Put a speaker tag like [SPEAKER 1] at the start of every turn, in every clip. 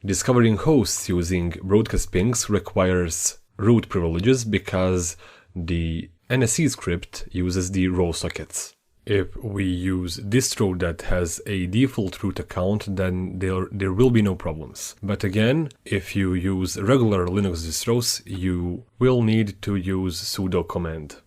[SPEAKER 1] Discovering hosts using broadcast pings requires root privileges because the NSE script uses the raw sockets. If we use distro that has a default root account, then there will be no problems. But again, if you use regular Linux distros, you will need to use sudo command.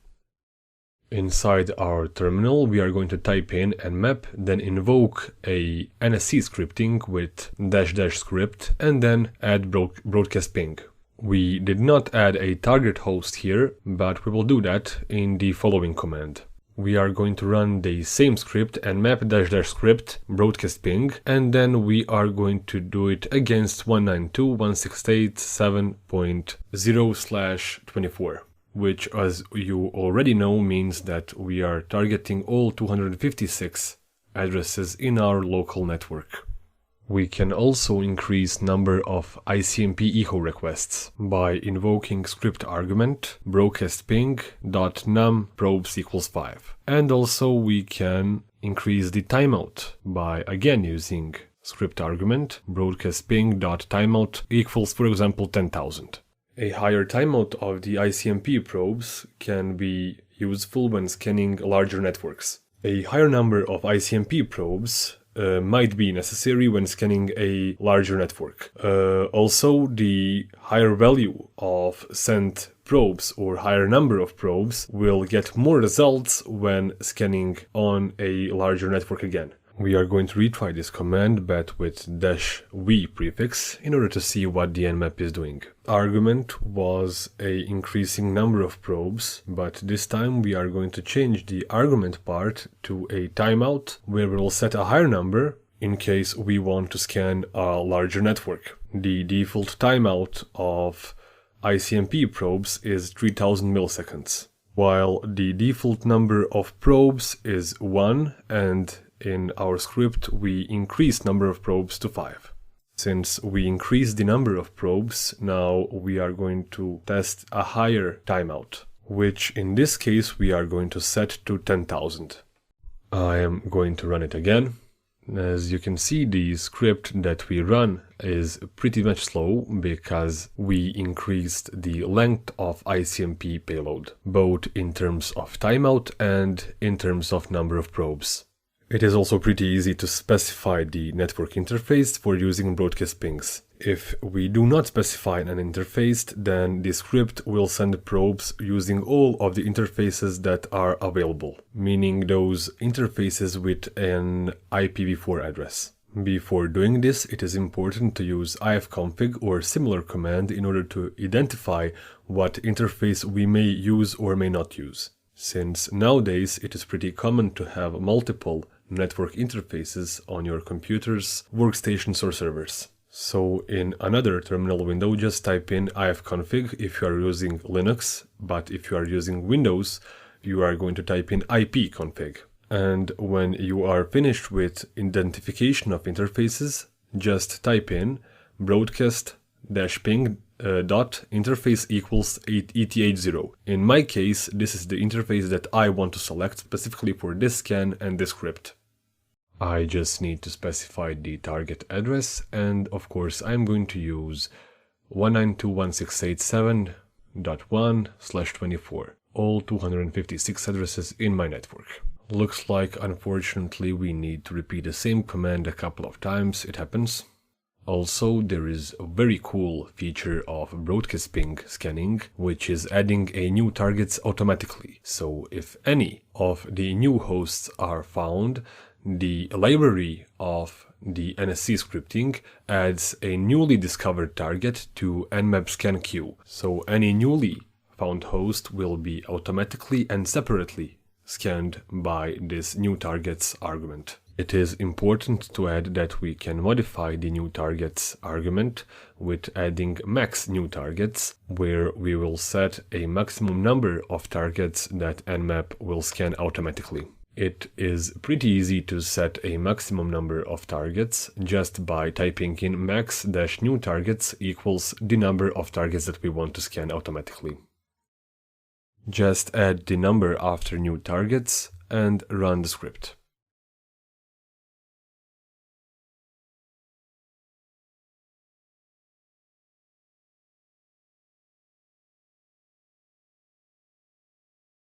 [SPEAKER 1] Inside our terminal, we are going to type in nmap, then invoke a NSE scripting with -- script, and then add broadcast ping. We did not add a target host here, but we will do that in the following command. We are going to run the same script, nmap -- script broadcast ping, and then we are going to do it against 192.168.7.0/24, which, as you already know, means that we are targeting all 256 addresses in our local network. We can also increase number of ICMP echo requests by invoking script argument broadcast ping .num probes equals 5. And also we can increase the timeout by again using script argument broadcast ping .timeout equals, for example, 10,000. A higher timeout of the ICMP probes can be useful when scanning larger networks. A higher number of ICMP probes might be necessary when scanning a larger network. Also, the higher value of sent probes or higher number of probes will get more results when scanning on a larger network again. We are going to retry this command, but with -v prefix, in order to see what the nmap is doing. Argument was a increasing number of probes, but this time we are going to change the argument part to a timeout, where we will set a higher number in case we want to scan a larger network. The default timeout of ICMP probes is 3000 milliseconds, while the default number of probes is 1, and in our script we increase number of probes to 5. Since we increase the number of probes, now we are going to test a higher timeout, which in this case we are going to set to 10,000. I am going to run it again. As you can see, the script that we run is pretty much slow because we increased the length of ICMP payload, both in terms of timeout and in terms of number of probes. It is also pretty easy to specify the network interface for using broadcast pings. If we do not specify an interface, then the script will send probes using all of the interfaces that are available, meaning those interfaces with an IPv4 address. Before doing this, it is important to use ifconfig or similar command in order to identify what interface we may use or may not use, since nowadays it is pretty common to have multiple network interfaces on your computers, workstations or servers. So in another terminal window, just type in ifconfig if you are using Linux, but if you are using Windows, you are going to type in ipconfig. And when you are finished with identification of interfaces, just type in broadcast-ping .interface equals ETH0. In my case, this is the interface that I want to select specifically for this scan and this script. I just need to specify the target address, and of course I'm going to use 192.168.7.1/24, all 256 addresses in my network. Looks like unfortunately we need to repeat the same command a couple of times. It happens. Also, there is a very cool feature of broadcast ping scanning, which is adding a new targets automatically. So if any of the new hosts are found, the library of the NSE scripting adds a newly discovered target to nmap scan queue. So any newly found host will be automatically and separately scanned by this new targets argument. It is important to add that we can modify the new targets argument with adding max new targets, where we will set a maximum number of targets that nmap will scan automatically. It is pretty easy to set a maximum number of targets just by typing in max-new targets equals the number of targets that we want to scan automatically. Just add the number after new targets and run the script.